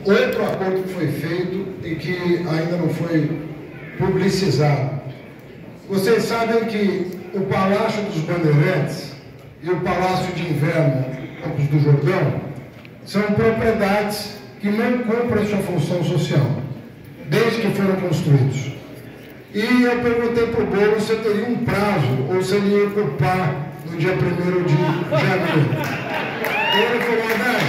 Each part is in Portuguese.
Outro acordo que foi feito e que ainda não foi publicizado. Vocês sabem que o Palácio dos Bandeirantes e o Palácio de Inverno, Campos do Jordão, são propriedades que não cumprem sua função social, desde que foram construídos. E eu perguntei para o Boulos se eu teria um prazo, ou se ele ia ocupar no dia 1º de janeiro. Ele falou: Haddad,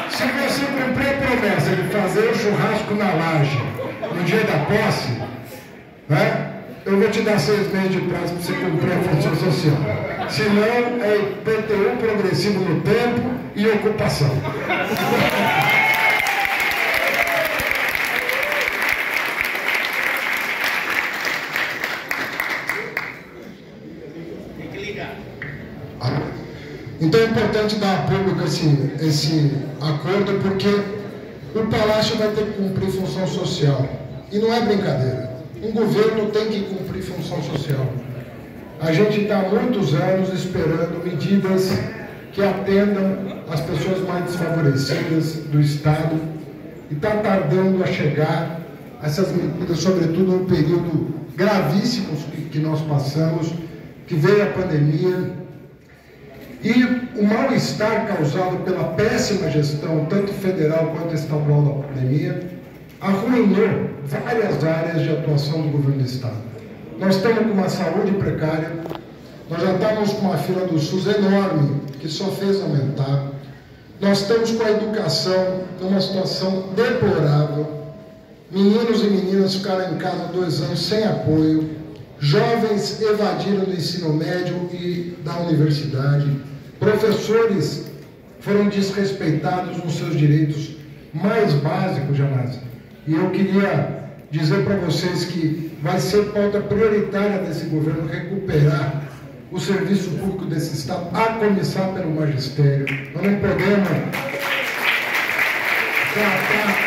se você cumprir a promessa de fazer o churrasco na laje no dia da posse, né, eu vou te dar 6 meses de prazo para você cumprir a função social. Senão, é IPTU progressivo no tempo e ocupação. Então é importante dar a público esse acordo, porque o Palácio vai ter que cumprir função social. E não é brincadeira. Um governo tem que cumprir função social. A gente está há muitos anos esperando medidas que atendam as pessoas mais desfavorecidas do Estado e está tardando a chegar essas medidas, sobretudo no período gravíssimo que nós passamos, que veio a pandemia. E o mal-estar causado pela péssima gestão, tanto federal quanto estadual da pandemia, arruinou várias áreas de atuação do governo do Estado. Nós estamos com uma saúde precária, nós já estamos com uma fila do SUS enorme, que só fez aumentar. Nós estamos com a educação numa situação deplorável. Meninos e meninas ficaram em casa 2 anos sem apoio. Jovens evadiram do ensino médio e da universidade. Professores foram desrespeitados nos seus direitos mais básicos jamais. E eu queria dizer para vocês que vai ser pauta prioritária desse governo recuperar o serviço público desse Estado, a começar pelo magistério. Nós não podemos tratar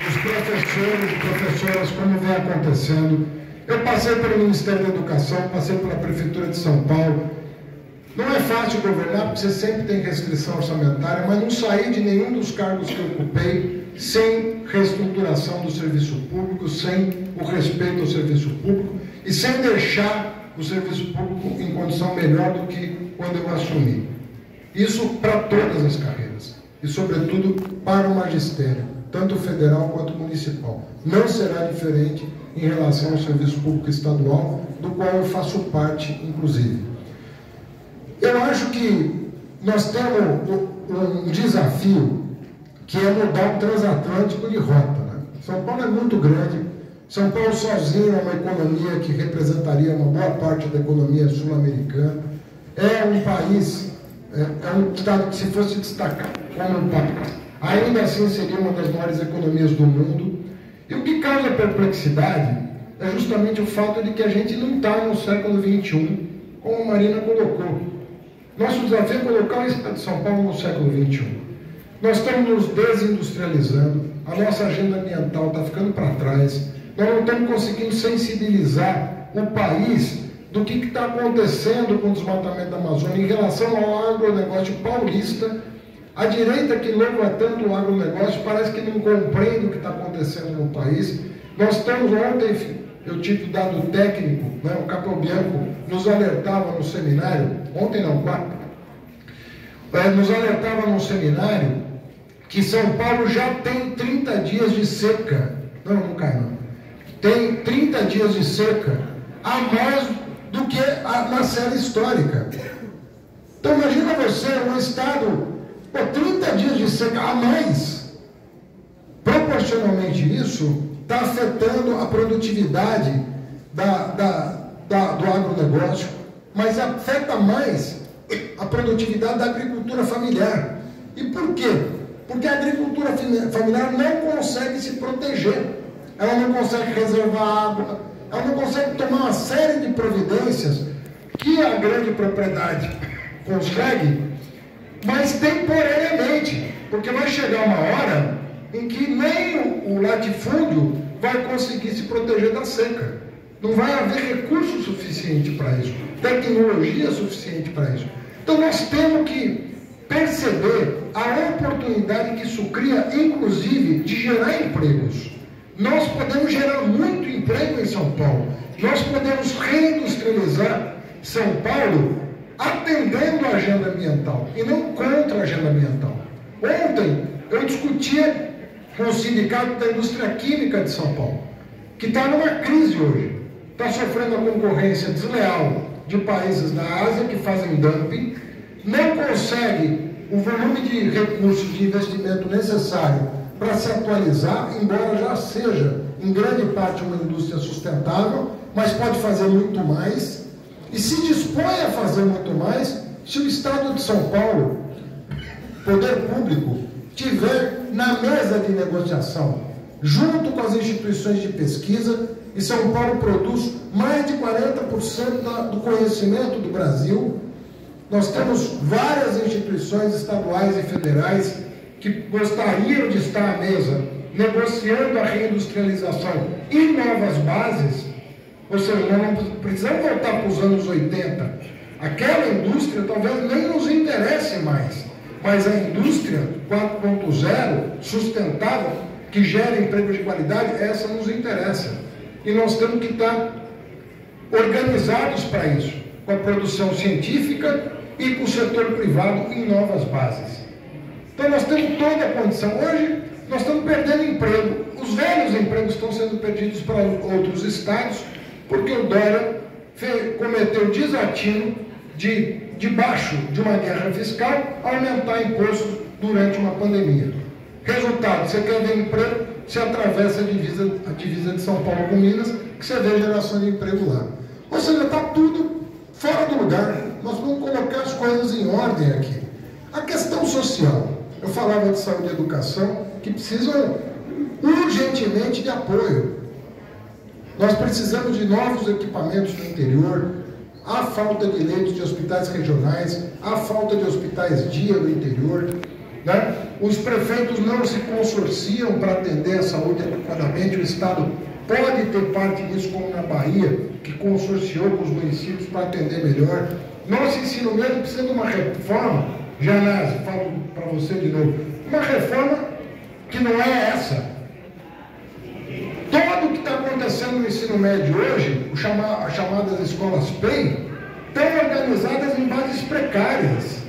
os professores e professoras como vem acontecendo. Eu passei pelo Ministério da Educação, passei pela Prefeitura de São Paulo. Não é fácil governar, porque você sempre tem restrição orçamentária, mas não saí de nenhum dos cargos que eu ocupei sem reestruturação do serviço público, sem o respeito ao serviço público e sem deixar o serviço público em condição melhor do que quando eu assumi. Isso para todas as carreiras e, sobretudo, para o magistério, tanto federal quanto municipal. Não será diferente em relação ao serviço público estadual, do qual eu faço parte, inclusive. Eu acho que nós temos um desafio, que é mudar o transatlântico de rota, né? São Paulo é muito grande. São Paulo sozinho é uma economia que representaria uma boa parte da economia sul-americana. É um país, é um estado que, se fosse destacar como um país, ainda assim seria uma das maiores economias do mundo. E o que causa perplexidade é justamente o fato de que a gente não está no século XXI, como a Marina colocou. Nosso desafio é colocar o Estado de São Paulo no século XXI. Nós estamos nos desindustrializando, a nossa agenda ambiental está ficando para trás, nós não estamos conseguindo sensibilizar o país do que está acontecendo com o desmatamento da Amazônia em relação ao agronegócio paulista. A direita, que louva tanto o agronegócio, parece que não compreende o que está acontecendo no país. Nós estamos ontem, eu tive dado técnico, né, o Capobianco nos alertava no seminário, ontem não, quarta, nos alertava no seminário que São Paulo já tem 30 dias de seca. Não cai não. Tem 30 dias de seca a mais do que na série histórica. Então imagina você, um estado, 30 dias de seca a mais. Proporcionalmente isso está afetando a produtividade do agronegócio, mas afeta mais a produtividade da agricultura familiar. E por quê? Porque a agricultura familiar não consegue se proteger, ela não consegue reservar água, ela não consegue tomar uma série de providências que a grande propriedade consegue, mas temporariamente, porque vai chegar uma hora em que nem o latifúndio vai conseguir se proteger da seca. Não vai haver recurso suficiente para isso, tecnologia suficiente para isso. Então nós temos que perceber a oportunidade que isso cria, inclusive, de gerar empregos. Nós podemos gerar muito emprego em São Paulo. Nós podemos reindustrializar São Paulo atendendo a agenda ambiental e não contra a agenda ambiental. Ontem eu discutia com o Sindicato da Indústria Química de São Paulo, que está numa crise hoje, está sofrendo a concorrência desleal de países da Ásia que fazem dumping, não consegue o volume de recursos de investimento necessário para se atualizar, embora já seja, em grande parte, uma indústria sustentável, mas pode fazer muito mais, e se dispõe a fazer muito mais se o Estado de São Paulo, poder público, tiver na mesa de negociação, junto com as instituições de pesquisa, e São Paulo produz mais de 40% do conhecimento do Brasil. Nós temos várias instituições estaduais e federais que gostariam de estar à mesa, negociando a reindustrialização e novas bases, ou seja, nós não precisamos voltar para os anos 80. Aquela indústria talvez nem nos interesse mais, mas a indústria 4.0, sustentável, que gera emprego de qualidade, essa nos interessa. E nós temos que estar organizados para isso, com a produção científica e com o setor privado em novas bases. Então nós temos toda a condição. Hoje nós estamos perdendo emprego. Os velhos empregos estão sendo perdidos para outros estados, porque o Dória cometeu o desatino de, debaixo de uma guerra fiscal, aumentar impostos durante uma pandemia. Resultado, você quer ver emprego, você atravessa a divisa de São Paulo com Minas, que você vê geração de emprego lá. Ou seja, está tudo fora do lugar. Nós vamos colocar as coisas em ordem aqui. A questão social, eu falava de saúde e educação, que precisam urgentemente de apoio. Nós precisamos de novos equipamentos no interior, há falta de leitos de hospitais regionais, há falta de hospitais dia no interior, né? Os prefeitos não se consorciam para atender a saúde adequadamente, o Estado pode ter parte nisso, como na Bahia, que consorciou com os municípios para atender melhor. Nosso ensino médio precisa de uma reforma, Janazzi, falo para você de novo, uma reforma que não é essa. Tudo o que está acontecendo no ensino médio hoje, as chamadas escolas PEI, estão organizadas em bases precárias.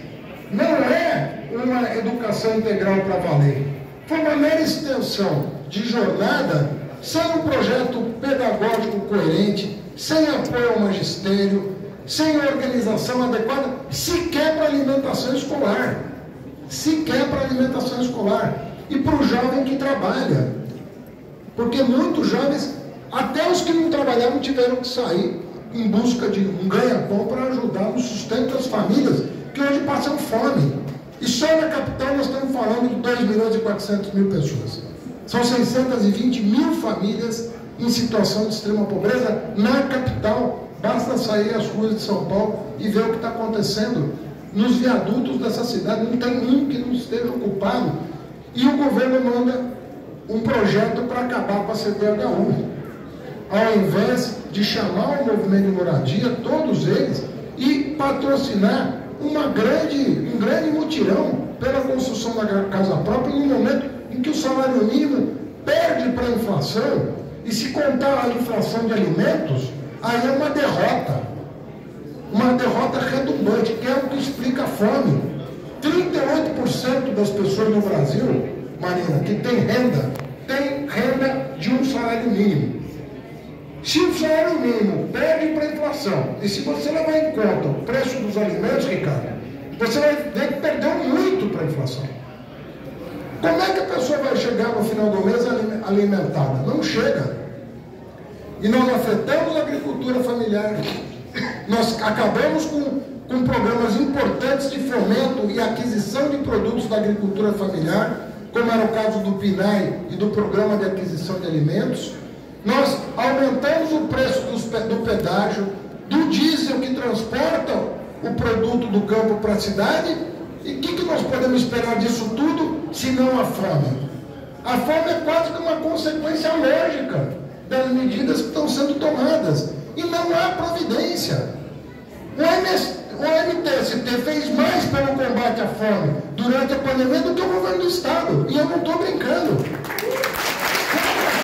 Não é uma educação integral para valer. Foi uma mera extensão de jornada, sem um projeto pedagógico coerente, sem apoio ao magistério, sem organização adequada, sequer para alimentação escolar. Sequer para alimentação escolar. E para o jovem que trabalha. Porque muitos jovens, até os que não trabalhavam, tiveram que sair em busca de um ganha-pão para ajudar no sustento das famílias que hoje passam fome. E só na capital nós estamos falando de 2.400.000 pessoas. São 620 mil famílias em situação de extrema pobreza na capital. Basta sair às ruas de São Paulo e ver o que está acontecendo nos viadutos dessa cidade. Não tem um que não esteja ocupado. E o governo manda um projeto para acabar com a CDHU. Ao invés de chamar o movimento de moradia, todos eles, e patrocinar um grande mutirão pela construção da casa própria, no momento em que o salário mínimo perde para a inflação, e se contar a inflação de alimentos, aí é uma derrota redundante, que é o que explica a fome. 38% das pessoas no Brasil, Marina, que tem renda de um salário mínimo. Se o salário mínimo perde para a inflação, e se você levar em conta o preço dos alimentos, Ricardo, você vai ver que perdeu muito para a inflação. Como é que a pessoa vai chegar no final do mês alimentada? Não chega. E nós afetamos a agricultura familiar. Nós acabamos com programas importantes de fomento e aquisição de produtos da agricultura familiar, como era o caso do PNAE e do Programa de Aquisição de Alimentos. Nós aumentamos o preço do pedágio, do diesel que transporta o produto do campo para a cidade. E o que nós podemos esperar disso tudo, se não a fome? A fome é quase que uma consequência lógica das medidas que estão sendo tomadas. E não há providência. o MTST fez mais pelo combate à fome durante a pandemia do que o governo do Estado. E eu não estou brincando.